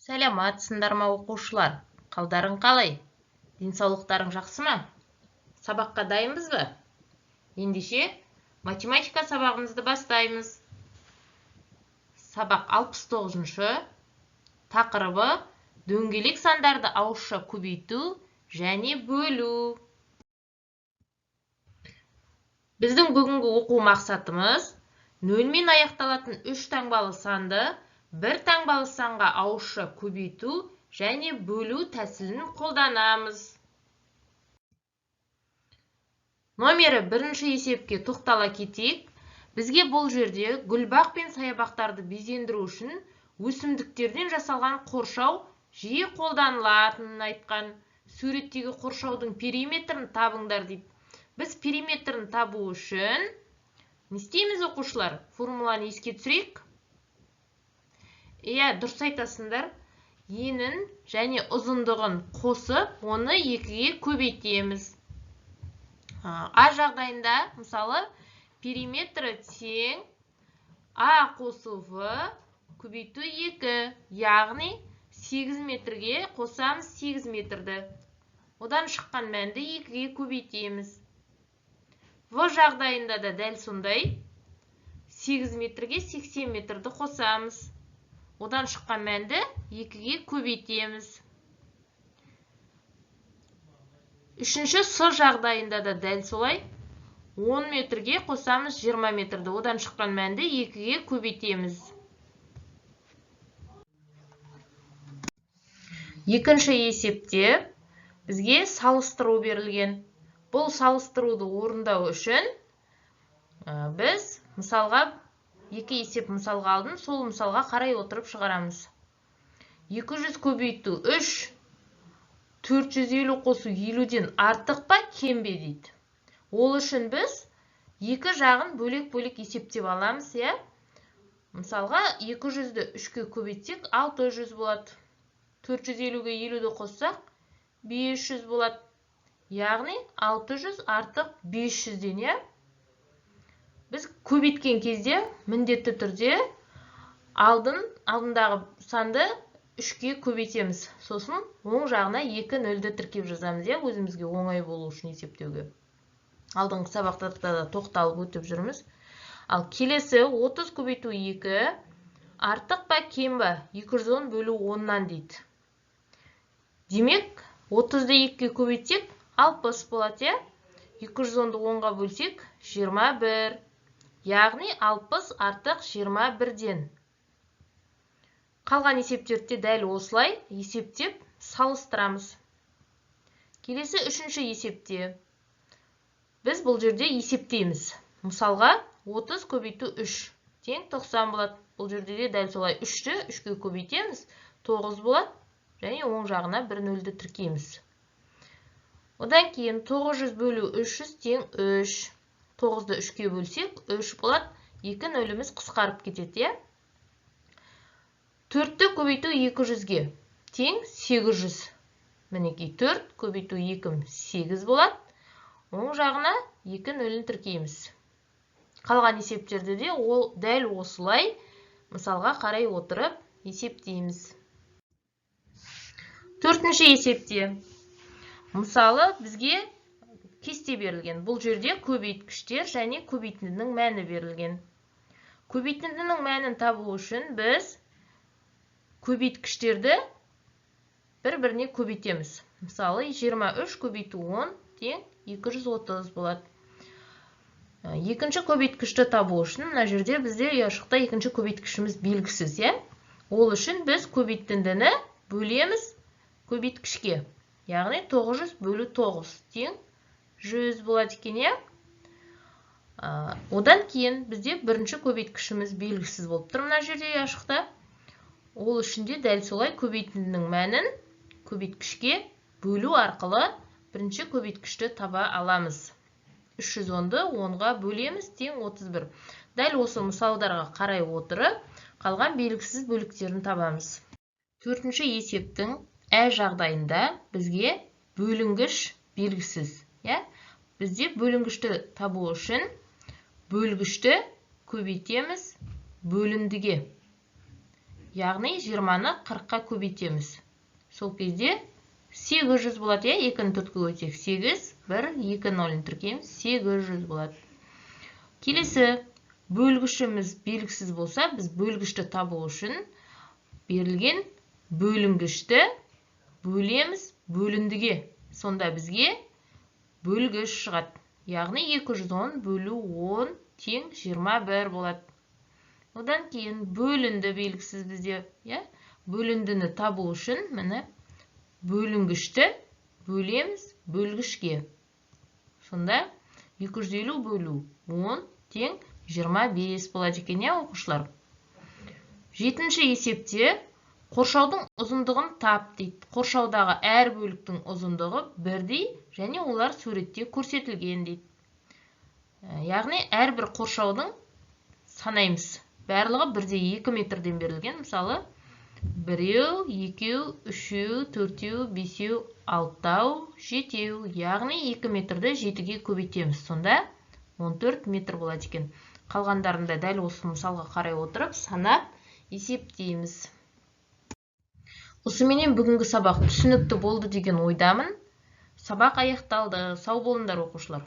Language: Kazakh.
Сәлематсыңдар ма оқушылар? Қалдарың қалай? Денсаулықтарың жақсы ма? Сабаққа дайынбыз ба? Ендеше математика сабағымызды бастаймыз. Сабақ 69-шы. Тақырыбы дөңгелек сандарды ауызша көбейту және бөлу. Біздің бүгінгі оқу мақсатымыз 0-мен аяқталатын 3 таңбалы санды 1 таңбалы санға ауызша көбейту және бөлу тәсілін қолданамыз. Номері 1-ші есепке тоқтала кетейік. Бізге бұл жерде гүлбақ пен саябақтарды безендіру үшін өсімдіктерден жасалған қоршау жиі қолданылатынын айтқан. Суреттегі қоршаудың периметрін табыңдар дейді. Біз периметрін табу үшін не істейміз оқушылар? Формуланы еске түсірейік. Дұрыс айтасыңдар. Енін және ұзындығын қосып, оны 2-ге көбейтеміз. А жағдайында, мысалы, периметрі тең А қосу В көбейту 2, яғни 8 метрге қосамыз 8 метрді. Одан шыққан мәнді 2-ге көбейтеміз. В жағдайында да дәл сондай. 8 метрге 80 метрді қосамыз. Одан шыққан мәнді 2-ге көбейтеміз. Үшінші С жағдайында да дәл солай. 10 метрге қосамыз 20 метрді. Одан шыққан мәнді 2-ге көбейтеміз. Екінші есепте бізге салыстыру берілген. Бұл салыстыруды орындау үшін біз мысалға 2 есеп мысалға алдым, сол мысалға қарай отырып шығарамыз. 200 көбейту 3, 450 қосу 50-ден артық па, кем бе дейді. Ол үшін біз екі жағын бөлек-бөлек есептеп аламыз. Мысалға 200-ді 3-ке көбейтсек 600 болады. 450-ге 50-ді қоссақ 500 болады. Яғни 600 артық 500-ден, Біз көбейткен кезде міндетті түрде алдындағы санды 3-ке көбейтеміз. Сосын оң жағына 2 нөлді тіркеп жазамыз, өзімізге оңай болу үшін есептеуге. Алдыңғы сабақтарда да тоқталып өтіп жүрміз. Ал келесі 30 көбейту 2 артық па, кем ба? 210 бөлу 10-нан дейді. Демек, 30-ды 2-ке көбейтсек 60 болады. 210-ды 10-ға бөлсек 21. Яғни 60 артық 21-ден. Қалған есептерді дәл осылай есептеп салыстырамыз. Келесі 3-ші есепте біз бұл жерде есептейміз. Мысалға 30 көбейту 3 тең 90 болады. Бұл жерде де дәл солай 3-ті 3-ке көбейтеміз, 9 болады және оң жағына 1 нөлді тіркейміз. Одан кейін 900 бөлу 300 тең 3. 9-ды 3-ке бөлсек 3 болады. 2 нөліміз қысқарып кетеді. 4-ті көбейту 200-ге тең 800. Мінекей 4 көбейту 2 8 болады. Оң жағына 2 нөлін тіркейміз. Қалған есептерді де ол дәл осылай мысалға қарай отырып есептейміз. 4-ші есепте мысалы бізге кесте берілген. Бұл жерде көбейткіштер және көбейтіндінің мәні берілген. Көбейтіндінің мәнін табу үшін біз көбейткіштерді бір-біріне көбейтеміз. Мысалы 23 көбейту 10 тең 230 болады. Екінші көбейткішті табу үшін мына жерде бізде ұяшықта екінші көбейткішіміз белгісіз. Ол үшін біз көбейтіндіні бөлеміз көбейткішке. Яғни 900 бөлу 9 тең 100 болады екен. Одан кейін бізде бірінші көбейткішіміз белгісіз болып тұр мына жерде ұяшықта. Ол үшін де дәл солай көбейтіндінің мәнін көбейткішке бөлу арқылы бірінші көбейткішті таба аламыз. 310-ды 10-ға бөлеміз тең 31. Дәл осы мысалдарға қарай отырып, қалған белгісіз бөліктерін табамыз. 4-ші есептің Ә жағдайында бізге бөлінгіш белгісіз. Бізде бөлінгішті табу үшін бөлгішті көбейтеміз бөліндіге. яғни 20-ны 40-қа көбейтеміз. Сол кезде 800 болады, 2-ні 4-ке көбейтсек 8, 1, 2 0-ын тіркейміз, 800 болады. Келесі, бөлгішіміз белгісіз болса, біз бөлгішті табу үшін берілген бөлінгішті бөлеміз бөліндіге. Сонда бізге бөлгіш шығады. Яғни 210 бөлу 10 тең 21 болады. Одан кейін бөлінді белгісіз бізде. Бөліндіні табу үшін міне бөлінгішті бөлеміз бөлгішке. Сонда 250 бөлу 10 тең 25 болады екен, оқушылар. Жетінші есепте қоршаудың ұзындығын тап дейді. Қоршаудағы әр бөліктің ұзындығы бірдей және олар суретте көрсетілген дейді. Яғни әрбір қоршаудың санаймыз. Барлығы бірдей 2 метрден берілген. Мысалы, 1, 2, 3, 4, 5, 6, 7. Яғни 2 метрді 7-ге көбейтеміз. Сонда 14 метр болады екен. Қалғандарында дәл осы мысалға қарай отырып, санап есептейміз. Осыменен бүгінгі сабақ түсінікті болды деген ойдамын. Сабақ аяқталды. Сау болыңдар, оқушылар.